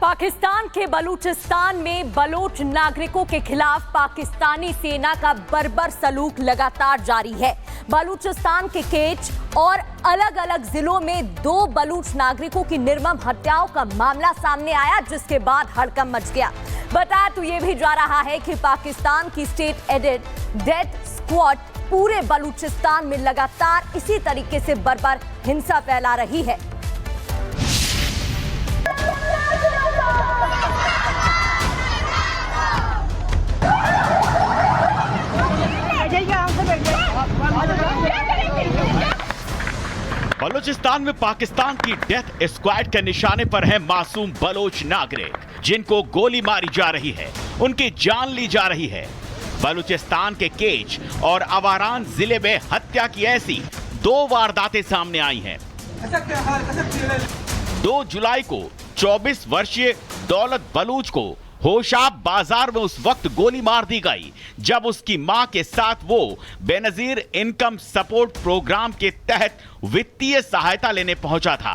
पाकिस्तान के बलूचिस्तान में बलोच नागरिकों के खिलाफ पाकिस्तानी सेना का बर्बर सलूक लगातार जारी है। बलूचिस्तान के केच और अलग अलग जिलों में 2 बलूच नागरिकों की निर्मम हत्याओं का मामला सामने आया, जिसके बाद हड़कंप मच गया। बताया तो ये भी जा रहा है कि पाकिस्तान की स्टेट एडेड डेथ स्क्वाड पूरे बलूचिस्तान में लगातार इसी तरीके से बर्बर हिंसा फैला रही है। बलूचिस्तान में पाकिस्तान की डेथ स्क्वाड के निशाने पर है मासूम बलोच नागरिक, जिनको गोली मारी जा रही है, उनकी जान ली जा रही है। बलूचिस्तान के केच और अवारान जिले में हत्या की ऐसी 2 वारदातें सामने आई हैं। 2 जुलाई को 24 वर्षीय दौलत बलूच को होशाब बाजार में उस वक्त गोली मार दी गई जब उसकी मां के साथ वो बेनजीर इनकम सपोर्ट प्रोग्राम के तहत वित्तीय सहायता लेने पहुंचा था।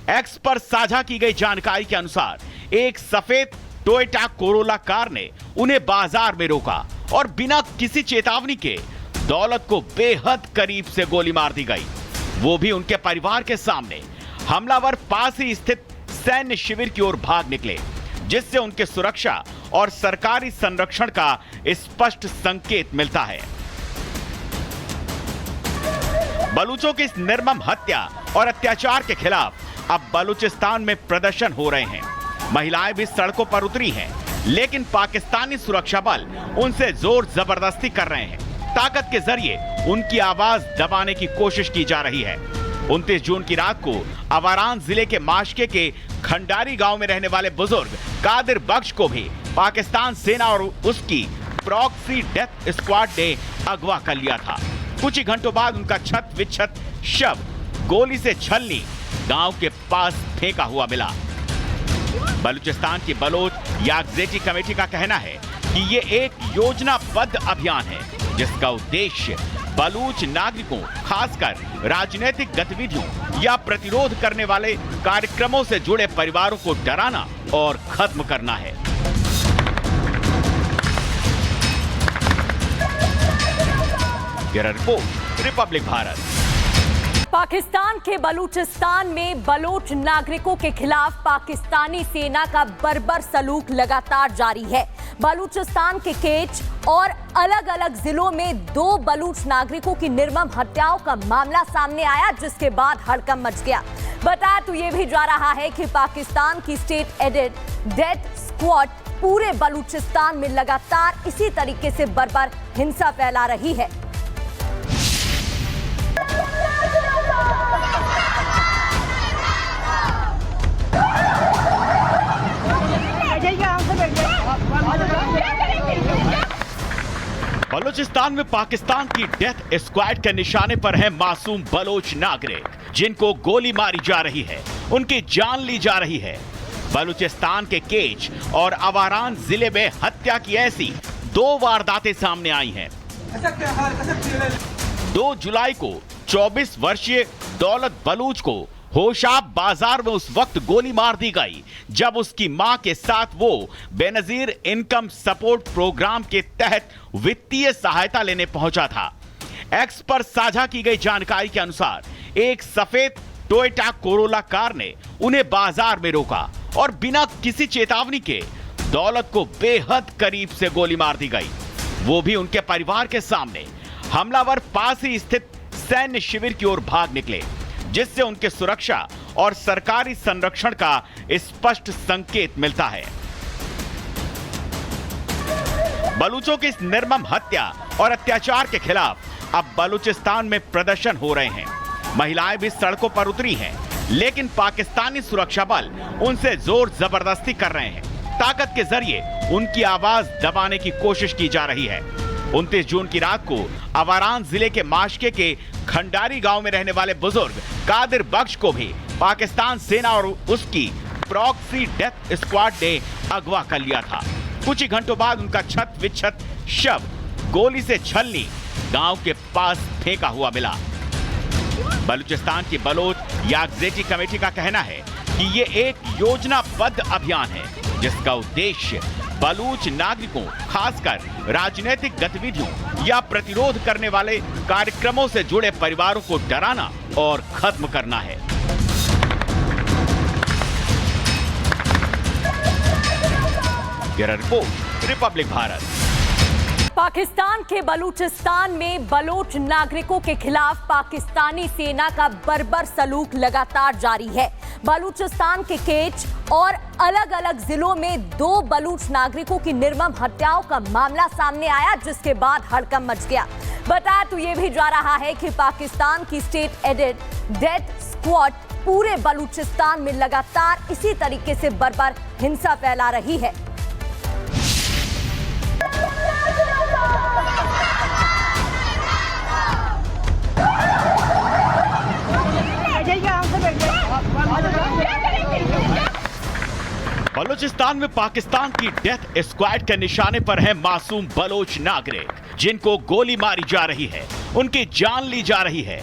एक्स पर साझा की गई जानकारी के अनुसार एक सफेद टोयोटा कोरोला कार ने उन्हें बाजार में रोका और बिना किसी चेतावनी के दौलत को बेहद करीब से गोली मार दी गई, वो भी उनके परिवार के सामने। हमलावर पास ही स्थित सैन्य शिविर की ओर भाग निकले, जिससे उनके सुरक्षा और सरकारी संरक्षण का स्पष्ट संकेत मिलता है। बलूचों की इस निर्मम हत्या और अत्याचार के खिलाफ अब बलूचिस्तान में प्रदर्शन हो रहे हैं। महिलाएं भी सड़कों पर उतरी हैं, लेकिन पाकिस्तानी सुरक्षा बल उनसे जोर जबरदस्ती कर रहे हैं। ताकत के जरिए उनकी आवाज दबाने की कोशिश की जा रही है। 29 जून की रात को अवारान जिले के माशके के खंडारी गांव में रहने वाले बुजुर्ग कादिर बख्श को भी पाकिस्तान सेना और उसकी प्रॉक्सी डेथ स्क्वाड ने अगवा कर लिया था। कुछ ही घंटों बाद उनका छत विच्छत शव गोली से छलनी गांव के पास फेंका हुआ मिला। बलूचिस्तान की बलोच याकजेटी कमेटी का कहना है कि ये एक योजनाबद्ध अभियान है, जिसका उद्देश्य बलूच नागरिकों, खासकर राजनीतिक गतिविधियों या प्रतिरोध करने वाले कार्यक्रमों से जुड़े परिवारों को डराना और खत्म करना है। Bureau report, Republic Bharat. Pakistan के बलूचिस्तान में बलोच नागरिकों के खिलाफ पाकिस्तानी सेना का बर्बर सलूक लगातार जारी है। बलूचिस्तान के केच और अलग अलग जिलों में 2 बलूच नागरिकों की निर्मम हत्याओं का मामला सामने आया, जिसके बाद हड़कंप मच गया। बताया तो ये भी जा रहा है कि पाकिस्तान की स्टेट एडेड डेथ स्क्वाड पूरे बलूचिस्तान में लगातार इसी तरीके से बर्बर हिंसा फैला रही है। बलूचिस्तान में पाकिस्तान की डेथ स्क्वाड के निशाने पर है मासूम बलोच नागरिक, जिनको गोली मारी जा रही है, उनकी जान ली जा रही है। बलूचिस्तान के केच और अवारान जिले में हत्या की ऐसी 2 वारदातें सामने आई हैं। 2 जुलाई को 24 वर्षीय दौलत बलूच को होशाब बाजार में उस वक्त गोली मार दी गई जब उसकी मां के साथ वो बेनजीर इनकम सपोर्ट प्रोग्राम के तहत वित्तीय सहायता लेने पहुंचा था। एक्स पर साझा की गई जानकारी के अनुसार एक सफेद टोयोटा कोरोला कार ने उन्हें बाजार में रोका और बिना किसी चेतावनी के दौलत को बेहद करीब से गोली मार दी गई, वो भी उनके परिवार के सामने। हमलावर पास ही स्थित सैन्य शिविर की ओर भाग निकले, जिससे उनके सुरक्षा और सरकारी संरक्षण का स्पष्ट संकेत मिलता है। बलूचों की इस निर्मम हत्या और अत्याचार के खिलाफ अब बलूचिस्तान में प्रदर्शन हो रहे हैं। महिलाएं भी सड़कों पर उतरी हैं, लेकिन पाकिस्तानी सुरक्षा बल उनसे जोर जबरदस्ती कर रहे हैं। ताकत के जरिए उनकी आवाज दबाने की कोशिश की जा रही है। 29 जून की रात को अवारान जिले के माशके के खंडारी गांव में रहने वाले बुजुर्ग कादिर बख्श को भी पाकिस्तान सेना और उसकी प्रॉक्सी डेथ स्क्वाड ने अगवा कर लिया था। कुछ ही घंटों बाद उनका छत विच्छत शव गोली से छलनी गांव के पास फेंका हुआ मिला। बलूचिस्तान की बलोच याकजेटी कमेटी का कहना है कि ये एक योजनाबद्ध अभियान है जिसका उद्देश्य बलूच नागरिकों, खासकर राजनीतिक गतिविधियों या प्रतिरोध करने वाले कार्यक्रमों से जुड़े परिवारों को डराना और खत्म करना है। Bureau report, Republic Bharat. Pakistan के बलूचिस्तान में बलोच नागरिकों के खिलाफ पाकिस्तानी सेना का बर्बर सलूक लगातार जारी है। बलूचिस्तान के केच और अलग अलग जिलों में 2 बलूच नागरिकों की निर्मम हत्याओं का मामला सामने आया, जिसके बाद हड़कंप मच गया। बताया तो ये भी जा रहा है कि पाकिस्तान की स्टेट एडेड डेथ स्क्वाड पूरे बलूचिस्तान में लगातार इसी तरीके से बर्बर हिंसा फैला रही है। बलूचिस्तान में पाकिस्तान की डेथ स्क्वाड के निशाने पर है मासूम बलोच नागरिक, जिनको गोली मारी जा रही है, उनकी जान ली जा रही है।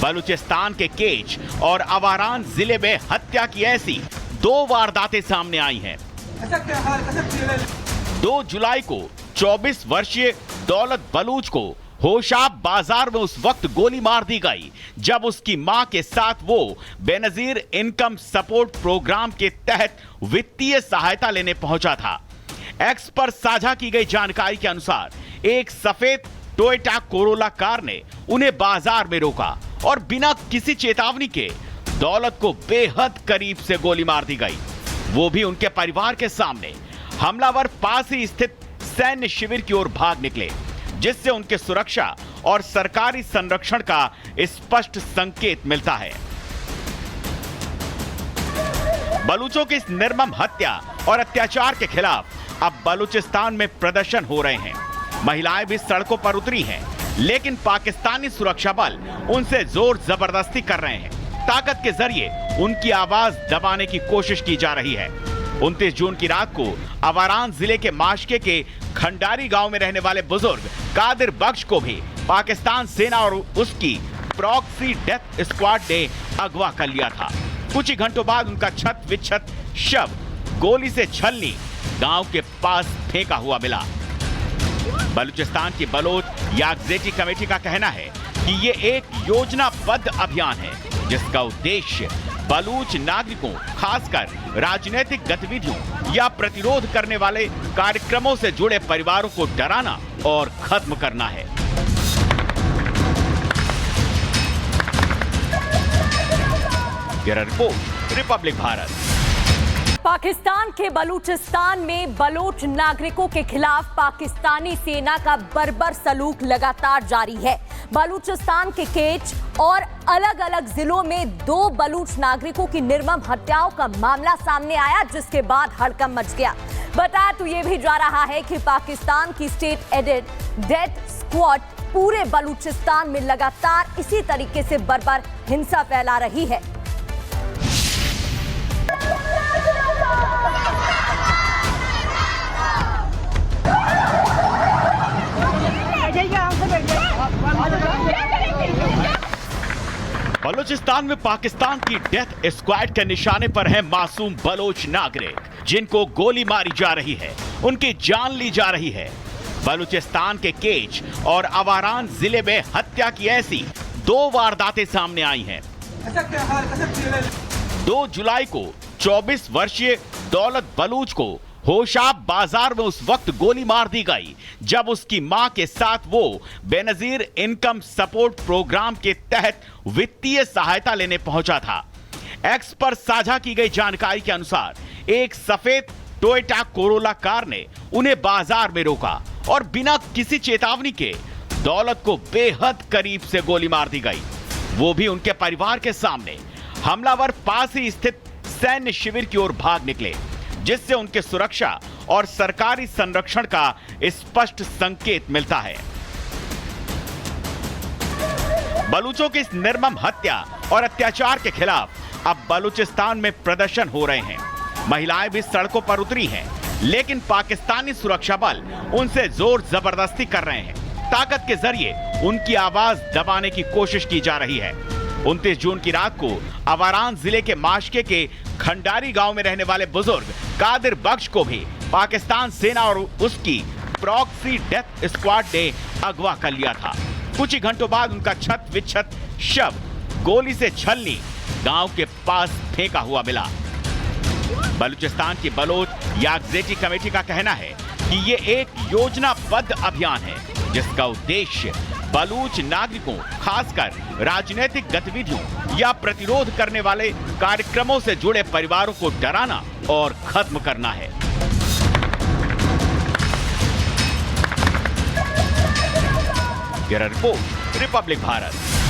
बलूचिस्तान के केच और अवारान जिले में हत्या की ऐसी 2 वारदातें सामने आई हैं। 2 जुलाई को 24 वर्षीय दौलत बलूच को होशाब बाजार में उस वक्त गोली मार दी गई जब उसकी मां के साथ वो बेनजीर इनकम सपोर्ट प्रोग्राम के तहत वित्तीय सहायता लेने पहुंचा था। एक्स पर साझा की गई जानकारी के अनुसार एक सफेद टोयोटा कोरोला कार ने उन्हें बाजार में रोका और बिना किसी चेतावनी के दौलत को बेहद करीब से गोली मार दी गई, वो भी उनके परिवार के सामने। हमलावर पास ही स्थित सैन्य शिविर की ओर भाग निकले, जिससे उनके सुरक्षा और सरकारी संरक्षण का स्पष्ट संकेत मिलता है। बलूचों की इस निर्मम हत्या और अत्याचार के खिलाफ अब बलूचिस्तान में प्रदर्शन हो रहे हैं। महिलाएं भी सड़कों पर उतरी हैं, लेकिन पाकिस्तानी सुरक्षा बल उनसे जोर जबरदस्ती कर रहे हैं। ताकत के जरिए उनकी आवाज दबाने की कोशिश की जा रही है। 29 जून की रात को अवारान जिले के माशके के खंडारी गांव में रहने वाले बुजुर्ग कादिर बख्श को भी पाकिस्तान सेना और उसकी प्रॉक्सी डेथ स्क्वाड ने अगवा कर लिया था। कुछ ही घंटों बाद उनका छत विच्छत शव गोली से छलनी गांव के पास फेंका हुआ मिला। बलूचिस्तान की बलोच याकजेटी कमेटी का कहना है कि ये एक योजनाबद्ध अभियान है जिसका उद्देश्य बलूच नागरिकों, खासकर राजनीतिक गतिविधियों या प्रतिरोध करने वाले कार्यक्रमों से जुड़े परिवारों को डराना और खत्म करना है। Bureau report, Republic Bharat. Pakistan के बलूचिस्तान में बलोच नागरिकों के खिलाफ पाकिस्तानी सेना का बर्बर सलूक लगातार जारी है। बलूचिस्तान के केच और अलग अलग जिलों में 2 बलूच नागरिकों की निर्मम हत्याओं का मामला सामने आया, जिसके बाद हड़कंप मच गया। बताया तो ये भी जा रहा है कि पाकिस्तान की स्टेट एडेड डेथ स्क्वाड पूरे बलूचिस्तान में लगातार इसी तरीके से बर्बर हिंसा फैला रही है। बलूचिस्तान में पाकिस्तान की डेथ स्क्वाड के निशाने पर है मासूम बलोच नागरिक, जिनको गोली मारी जा रही है, उनकी जान ली जा रही है। बलूचिस्तान के केच और अवारान जिले में हत्या की ऐसी 2 वारदातें सामने आई हैं। 2 जुलाई को 24 वर्षीय दौलत बलूच को होशाब बाजार में उस वक्त गोली मार दी गई जब उसकी मां के साथ वो बेनजीर इनकम सपोर्ट प्रोग्राम के तहत वित्तीय सहायता लेने पहुंचा था। एक्स पर साझा की गई जानकारी के अनुसार एक सफेद टोयोटा कोरोला कार ने उन्हें बाजार में रोका और बिना किसी चेतावनी के दौलत को बेहद करीब से गोली मार दी गई, वो भी उनके परिवार के सामने। हमलावर पास ही स्थित सैन्य शिविर की ओर भाग निकले, जिससे उनके सुरक्षा और सरकारी संरक्षण का स्पष्ट संकेत मिलता है। बलूचों की इस निर्मम हत्या और अत्याचार के खिलाफ अब बलूचिस्तान में प्रदर्शन हो रहे हैं। महिलाएं भी सड़कों पर उतरी हैं, लेकिन पाकिस्तानी सुरक्षा बल उनसे जोर जबरदस्ती कर रहे हैं। ताकत के जरिए उनकी आवाज दबाने की कोशिश की जा रही है। 29 जून की रात को अवारान जिले के माशके के खंडारी गांव में रहने वाले बुजुर्ग कादिर बख्श को भी पाकिस्तान सेना और उसकी प्रॉक्सी डेथ स्क्वाड ने अगवा कर लिया था। कुछ ही घंटों बाद उनका छत विच्छत शव गोली से छलनी गांव के पास फेंका हुआ मिला। बलूचिस्तान की बलोच याकजेटी कमेटी का कहना है कि ये एक योजनाबद्ध अभियान है जिसका उद्देश्य बलूच नागरिकों, खासकर राजनीतिक गतिविधियों या प्रतिरोध करने वाले कार्यक्रमों से जुड़े परिवारों को डराना और खत्म करना है। Bureau report, Republic Bharat.